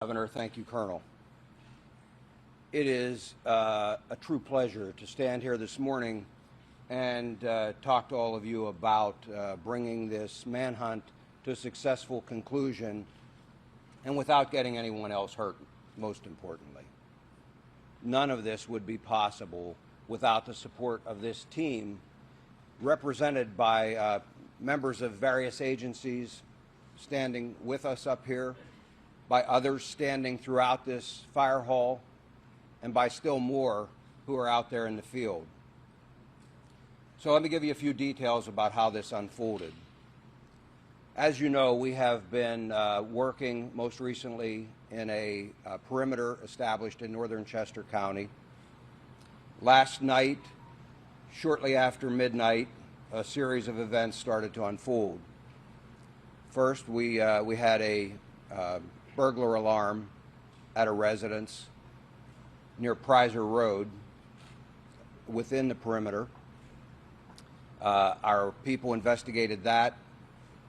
Governor, thank you, Colonel. It is a true pleasure to stand here this morning and talk to all of you about bringing this manhunt to a successful conclusion and without getting anyone else hurt, most importantly. None of this would be possible without the support of this team represented by members of various agencies standing with us up here, by others standing throughout this fire hall, and by still more who are out there in the field. So let me give you a few details about how this unfolded. As you know, we have been working most recently in a perimeter established in northern Chester County. Last night, shortly after midnight, a series of events started to unfold. First, we had a burglar alarm at a residence near Prizer Road within the perimeter. Our people investigated that,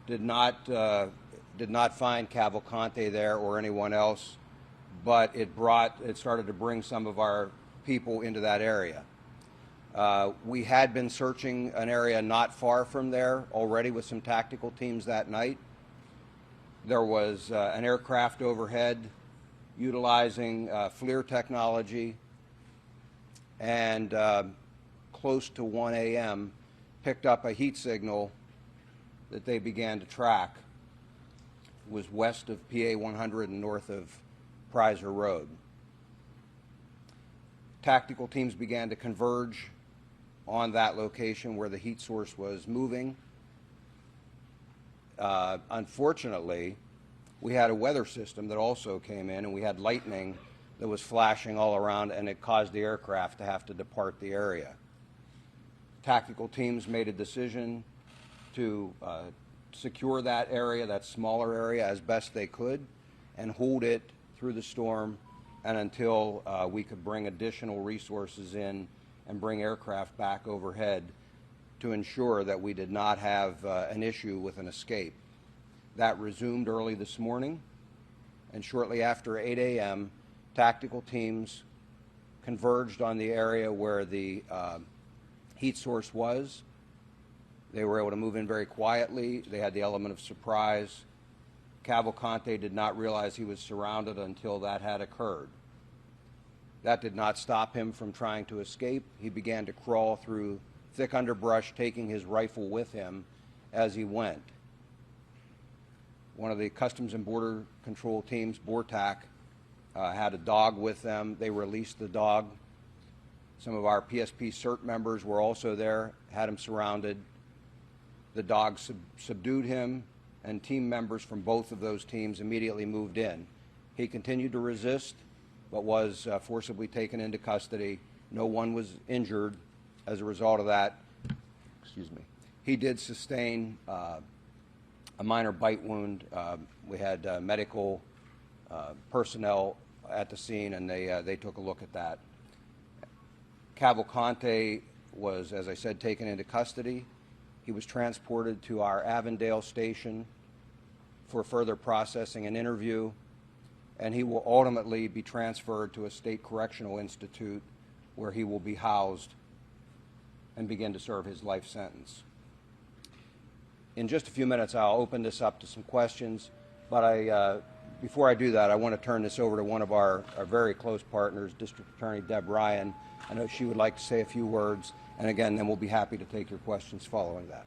did not find Cavalcante there or anyone else, but it started to bring some of our people into that area. We had been searching an area not far from there already with some tactical teams that night. There was an aircraft overhead utilizing FLIR technology, and close to 1 a.m. picked up a heat signal that they began to track. It was west of PA 100 and north of Prizer Road. Tactical teams began to converge on that location where the heat source was moving. Unfortunately, we had a weather system that also came in, and we had lightning that was flashing all around, and it caused the aircraft to have to depart the area. Tactical teams made a decision to secure that area, that smaller area, as best they could, and hold it through the storm and until we could bring additional resources in and bring aircraft back overhead to ensure that we did not have an issue with an escape. That resumed early this morning, and shortly after 8 a.m., tactical teams converged on the area where the heat source was. They were able to move in very quietly. They had the element of surprise. Cavalcante did not realize he was surrounded until that had occurred. That did not stop him from trying to escape. He began to crawl through thick underbrush, taking his rifle with him as he went. One of the Customs and Border Control teams, BORTAC, had a dog with them. They released the dog. Some of our PSP CERT members were also there, had him surrounded. The dog subdued him, and team members from both of those teams immediately moved in. He continued to resist, but was forcibly taken into custody. No one was injured as a result of that. Excuse me. He did sustain a minor bite wound. We had medical personnel at the scene, and they took a look at that. Cavalcante was, as I said, taken into custody. He was transported to our Avondale station for further processing and interview, and he will ultimately be transferred to a state correctional institute where he will be housed and begin to serve his life sentence. In just a few minutes, I'll open this up to some questions, but before I do that, I want to turn this over to one of our very close partners, District Attorney Deb Ryan. I know she would like to say a few words, and again, then we'll be happy to take your questions following that.